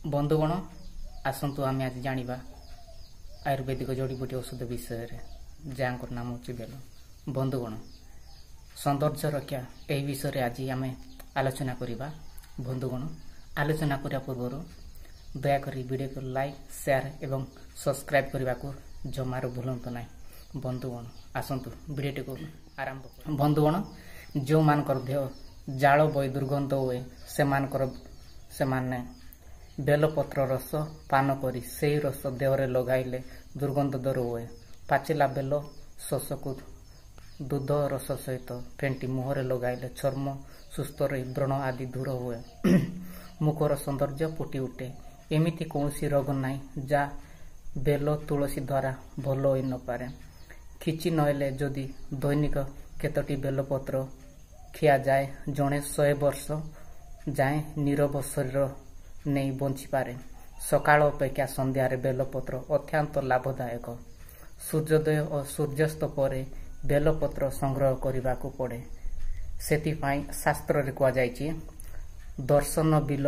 बंधुगण आसतु आम आज जाना आयुर्वेदिक जड़ीबूटी औषध विषय जहाँ नाम हूँ बेल। बंधुगण सौंदर्य रक्षा यही विषय आज आम आलोचना करवा। बंधुगण आलोचना करने पूर्व दयाकोरी वीडियो को लाइक शेयर एवं सब्सक्राइब करने को जमार भूलु ना। बंधुगण आसतु वीडियो को आरंभ। बंधुगण जो मानकर देह जाल बई दुर्गंध हुए से बेलपत्र रस पान करी से रस देहरे लगाइले दुर्गंध दूर हुए। पाचिला बेल शस को दूध रस सहित फेंटी मुहरे लगाइले चर्म सुस्थ रही व्रण आदि दूर हुए। मुखर सौंदर्य फुटी उठे। एमिति कौन रोग नाई जा बेल तुलसी द्वारा भल हो न पारे। खिची नहले जदि दैनिक केतोटी बेलपत्र खिया जाए जड़े 100 वर्ष जाए नीरव शरीर नहीं बंची पारे। सकाळ अपेक्षा संध्यारे बेलपत्र अत्यंत लाभदायक। सूर्योदय और सूर्यास्त पर बेलपत्र संग्रह करने को पड़े। सेतिपाई शास्त्र रे कहा जायछि दर्शन बिल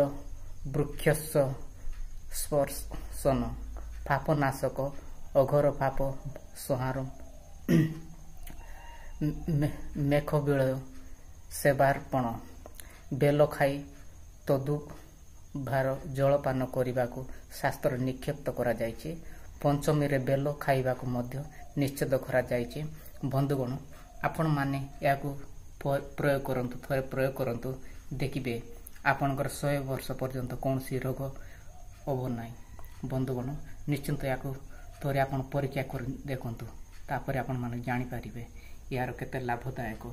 वृक्षस्स स्पर्शन पापनाशक अघोर पाप संहार मेघ बिल सेवार्पण। बेल खाई तदु भार जलपान करने को शास्त्र निक्षेप्त करा जायछि। पंचमी रे बेल खाइबा को मध्य निश्चित करा जायछि। बंधुगण आपण माने याकू प्रयोग करंतु थरे प्रयोग करंतु देखिबे आपनकर 100 वर्ष पर्यंत कौन सी रोग होबो नाही। बंधुगण निश्चित याकू थरे आपण परीक्षा कर देखंतु तापर आपण माने जानि पारिबे यार केते लाभदायक।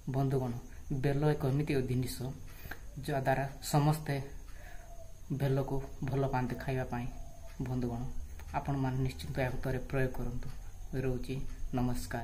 बंधुगण बेल एक एमिति जिनिस जद्वारा समस्ते बेल को भल पाते खाइबा। बंधुगण आपण मान निश्चित या प्रयोग करंतु। रोची नमस्कार।